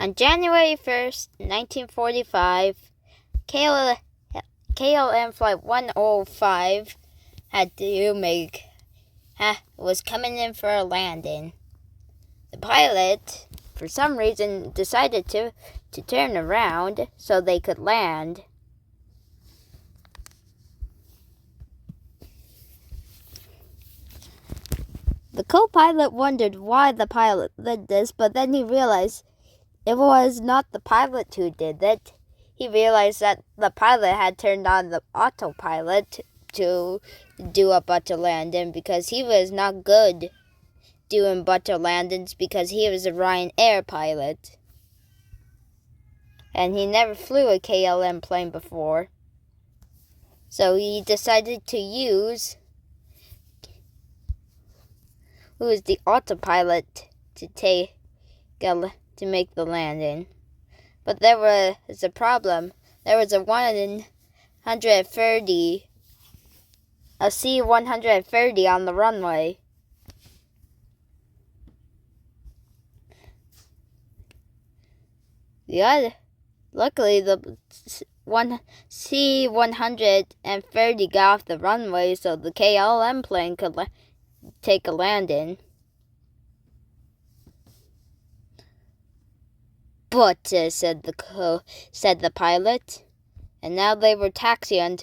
On January 1st, 1945, KLM Flight 105 was coming in for a landing. The pilot, for some reason, decided to turn around so they could land. The co-pilot wondered why the pilot did this, but then he realized it was not the pilot who did it. He realized that the pilot had turned on the autopilot to do a butter landing because he was not good doing butter landings because he was a Ryanair pilot. And he never flew a KLM plane before. So he decided to use the autopilot to make the landing. But there was a problem. There was a C-130 on the runway. Luckily, the C-130 got off the runway so the KLM plane could take a landing. But said the pilot, and now they were taxiing.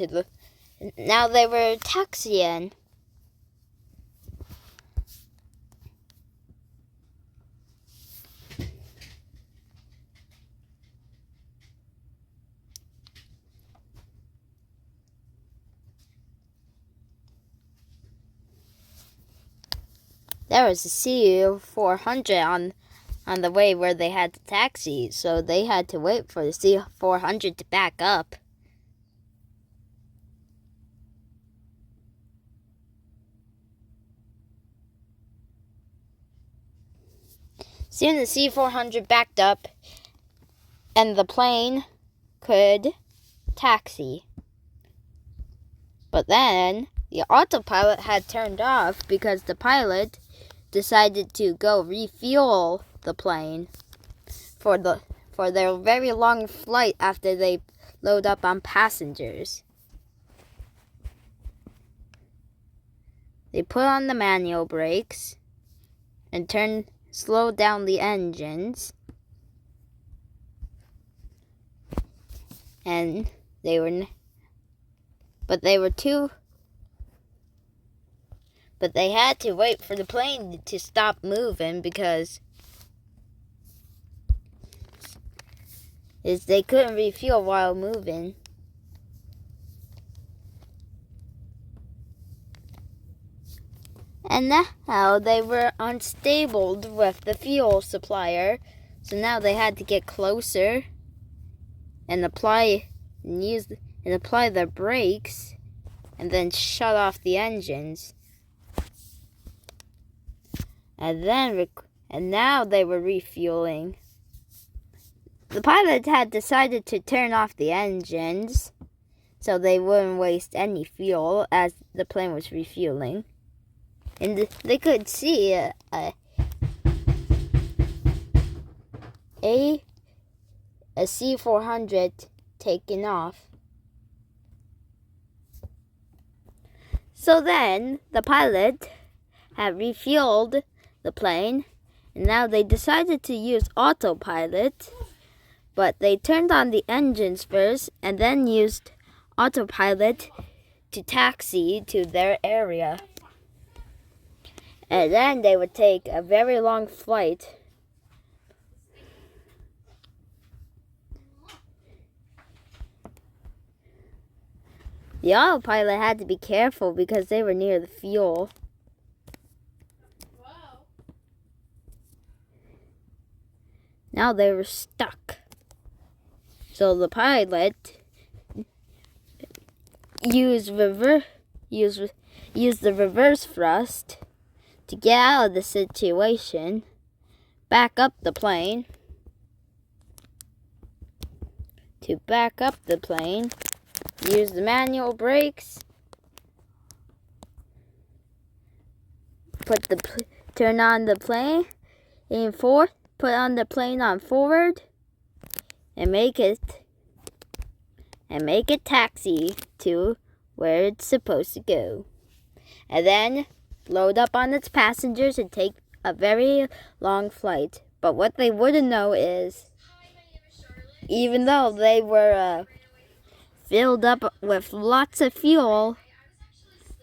There was a C-400 on the way where they had to taxi, so they had to wait for the C-400 to back up. Soon the C-400 backed up, and the plane could taxi. But then the autopilot had turned off because the pilot decided to go refuel the plane for their very long flight after they load up on passengers. They put on the manual brakes and slowed down the engines, and they had to wait for the plane to stop moving because they couldn't refuel while moving. And now they were unstable with the fuel supplier, so now they had to get closer and apply their brakes and then shut off the engines. And now they were refueling. The pilot had decided to turn off the engines so they wouldn't waste any fuel as the plane was refueling. And they could see a C-400 taking off. So then the pilot had refueled the plane, and now they decided to use autopilot, but they turned on the engines first and then used autopilot to taxi to their area. And then they would take a very long flight. The autopilot had to be careful because they were near the fuel. Now they were stuck. So the pilot used the reverse thrust to get out of the situation, back up the plane, use the manual brakes, turn on the plane, put on the plane on forward, and make it taxi to where it's supposed to go. And then load up on its passengers and take a very long flight. But what they wouldn't know is, even though they were filled up with lots of fuel,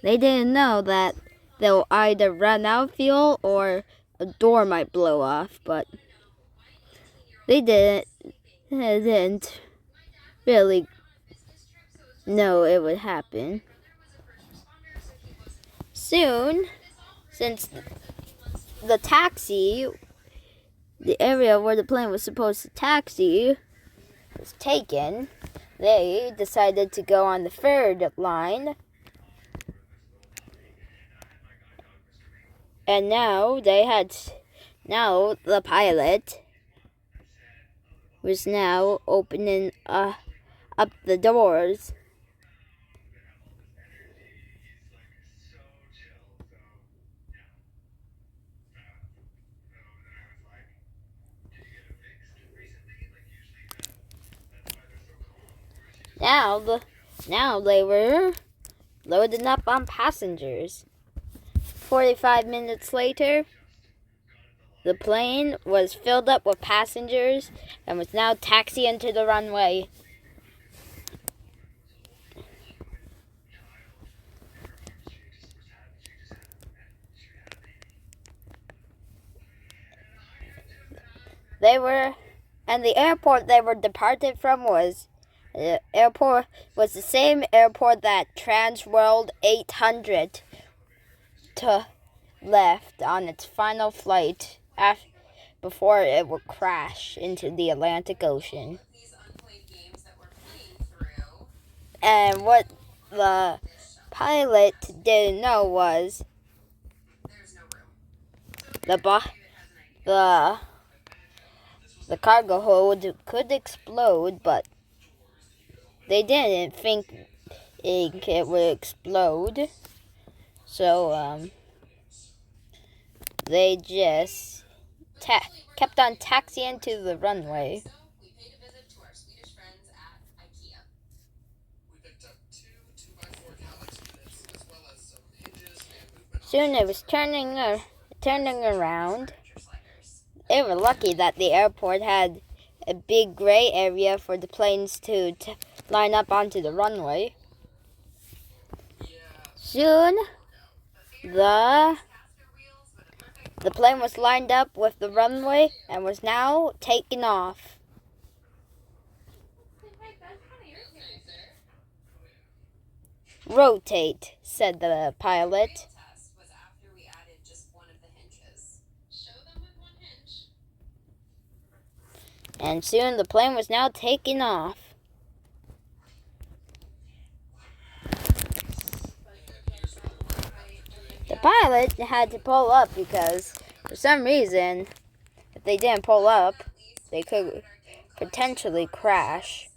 they didn't know that they'll either run out of fuel or a door might blow off. But they didn't really know it would happen. Soon, since the taxi, the area where the plane was supposed to taxi, was taken, they decided to go on the third line. And now the pilot was now opening up the doors. Now they were loading up on passengers. 45 minutes later, the plane was filled up with passengers and was now taxiing to the runway. The airport they were departed from was the same airport that Transworld 800 left on its final flight before it would crash into the Atlantic Ocean. And what the pilot didn't know was the cargo hold could explode, but they didn't think it would explode. So they just kept on taxiing to the runway. Soon it was turning around. They were lucky that the airport had a big gray area for the planes to line up onto the runway. Soon, the plane was lined up with the runway and was now taking off. Rotate, said the pilot. And soon the plane was now taking off. The pilot had to pull up because, for some reason, if they didn't pull up, they could potentially crash.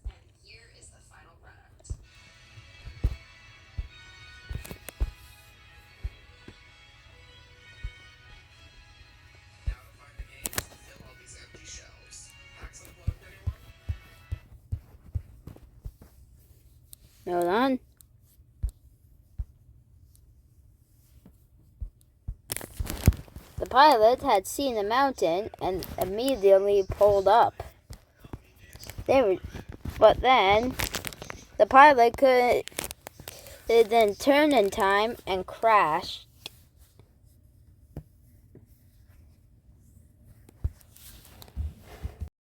Hold on. The pilot had seen a mountain and immediately pulled up. But then the pilot could then turn in time and crashed.